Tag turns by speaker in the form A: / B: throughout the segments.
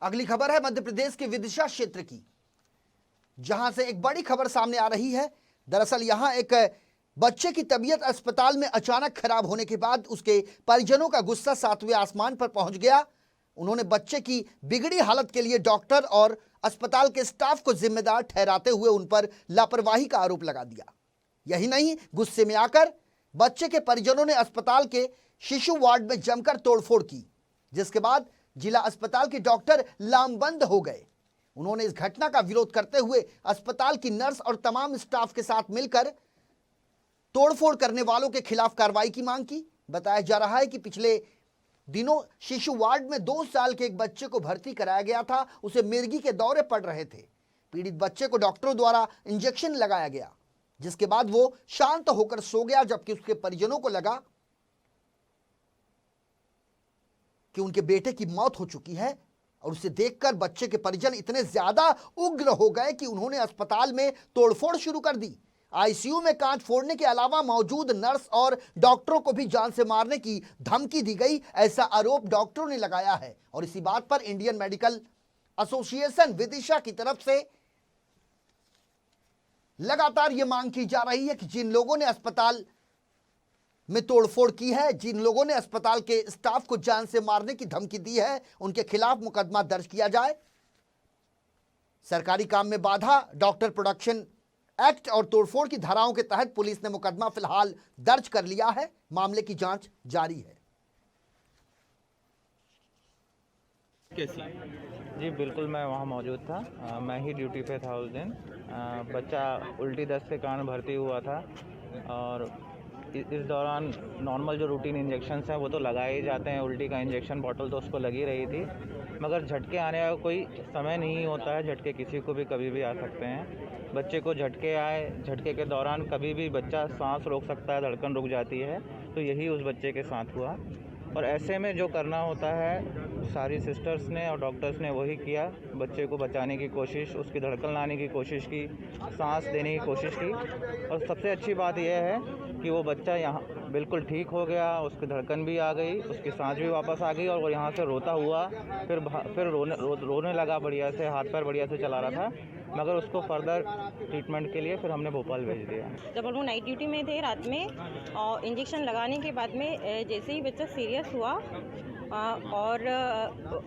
A: अगली खबर है मध्य प्रदेश के विदिशा क्षेत्र की, जहां से एक बड़ी खबर सामने आ रही है। दरअसल यहां एक बच्चे की तबीयत अस्पताल में अचानक खराब होने के बाद उसके परिजनों का गुस्सा सातवें आसमान पर पहुंच गया। उन्होंने बच्चे की बिगड़ी हालत के लिए डॉक्टर और अस्पताल के स्टाफ को जिम्मेदार ठहराते हुए उन पर लापरवाही का आरोप लगा दिया। यही नहीं, गुस्से में आकर बच्चे के परिजनों ने अस्पताल के शिशु वार्ड में जमकर तोड़फोड़ की, जिसके बाद जिला अस्पताल के डॉक्टर लामबंद हो गए। उन्होंने इस घटना का विरोध करते हुए अस्पताल की नर्स और तमाम स्टाफ के साथ मिलकर तोड़फोड़ करने वालों के खिलाफ कार्रवाई की मांग की। बताया जा रहा है कि पिछले दिनों शिशु वार्ड में 2 साल के एक बच्चे को भर्ती कराया गया था। उसे मिर्गी के दौरे पड़ रहे थे। पीड़ित बच्चे को डॉक्टरों द्वारा इंजेक्शन लगाया गया, जिसके बाद वो शांत होकर सो गया, जबकि उसके परिजनों को लगा कि उनके बेटे की मौत हो चुकी है। और उसे देखकर बच्चे के परिजन इतने ज्यादा उग्र हो गए कि उन्होंने अस्पताल में तोड़फोड़ शुरू कर दी। आईसीयू में कांच फोड़ने के अलावा मौजूद नर्स और डॉक्टरों को भी जान से मारने की धमकी दी गई, ऐसा आरोप डॉक्टरों ने लगाया है। और इसी बात पर इंडियन मेडिकल एसोसिएशन विदिशा की तरफ से लगातार यह मांग की जा रही है कि जिन लोगों ने अस्पताल में तोड़फोड़ की है, जिन लोगों ने अस्पताल के स्टाफ को जान से मारने की धमकी दी है, उनके खिलाफ मुकदमा दर्ज किया जाए। सरकारी काम में बाधा, डॉक्टर प्रोडक्शन एक्ट और तोड़फोड़ की धाराओं के तहत पुलिस ने मुकदमा फिलहाल दर्ज कर लिया है। मामले की जांच जारी है।
B: जी बिल्कुल, मैं वहाँ मौजूद था। मैं ही ड्यूटी पे था उस दिन। बच्चा उल्टी दस्त के कारण भर्ती हुआ था और इस दौरान नॉर्मल जो रूटीन इंजेक्शंस हैं वो तो लगाए ही जाते हैं। उल्टी का इंजेक्शन बॉटल तो उसको लगी रही थी, मगर झटके आने का कोई समय नहीं होता है। झटके किसी को भी कभी भी आ सकते हैं। बच्चे को झटके आए, झटके के दौरान कभी भी बच्चा सांस रोक सकता है, धड़कन रुक जाती है। तो यही उस बच्चे के साथ हुआ। और ऐसे में जो करना होता है सारी सिस्टर्स ने और डॉक्टर्स ने वही किया। बच्चे को बचाने की कोशिश, उसकी धड़कन लाने की कोशिश की, सांस देने की कोशिश की। और सबसे अच्छी बात यह है कि वो बच्चा यहाँ बिल्कुल ठीक हो गया, उसकी धड़कन भी आ गई, उसकी सांस भी वापस आ गई और वो यहाँ से रोता हुआ फिर रोने लगा बढ़िया से, हाथ पैर बढ़िया से चला रहा था। मगर उसको फर्दर ट्रीटमेंट के लिए फिर हमने भोपाल भेज दिया।
C: जब हम लोग नाइट ड्यूटी में थे रात में, और इंजेक्शन लगाने के बाद में जैसे ही बच्चा सीरियस हुआ और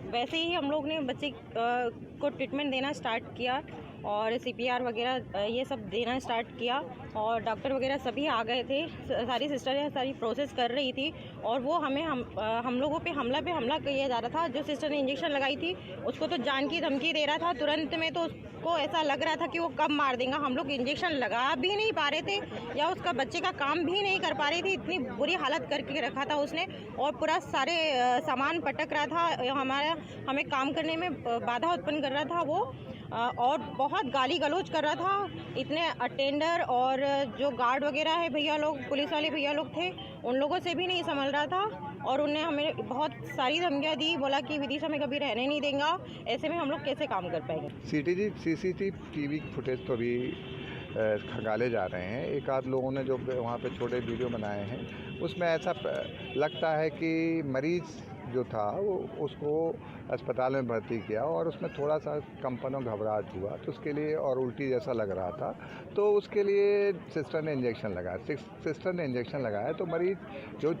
C: वैसे ही हम लोग ने बच्चे को ट्रीटमेंट देना स्टार्ट किया और सीपीआर वगैरह ये सब देना स्टार्ट किया और डॉक्टर वगैरह सभी आ गए थे। सारी सिस्टर सारी प्रोसेस कर रही थी और वो हम लोगों पे हमला किया जा रहा था। जो सिस्टर ने इंजेक्शन लगाई थी उसको तो जान की धमकी दे रहा था तुरंत में, तो उसको ऐसा लग रहा था कि वो कब मार देगा। हम लोग इंजेक्शन लगा भी नहीं पा रहे थे या उसका बच्चे का काम भी नहीं कर पा रही थी। इतनी बुरी हालत करके रखा था उसने और पूरा सारे सामान पटक रहा था, हमें काम करने में बाधा उत्पन्न कर रहा था वो, और बहुत गाली गलौज कर रहा था। इतने अटेंडर और जो गार्ड वगैरह है भैया लोग, पुलिस वाले भैया लोग थे, उन लोगों से भी नहीं संभल रहा था और उन्हें हमें बहुत सारी धमकियाँ दी, बोला कि विदिशा में कभी रहने नहीं देगा। ऐसे में हम लोग कैसे काम कर पाएंगे।
D: सीसीटीवी फुटेज तो अभी खंगाले जा रहे हैं। एक आध लोगों ने जो वहाँ पे छोटे वीडियो बनाए हैं उसमें ऐसा लगता है कि मरीज़ जो था वो उसको अस्पताल में भर्ती किया और उसमें थोड़ा सा कंपन और घबराहट हुआ, तो उसके लिए, और उल्टी जैसा लग रहा था, तो उसके लिए सिस्टर ने इंजेक्शन लगाया। तो मरीज़ जो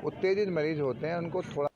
D: उत्तेजित मरीज़ होते हैं उनको थोड़ा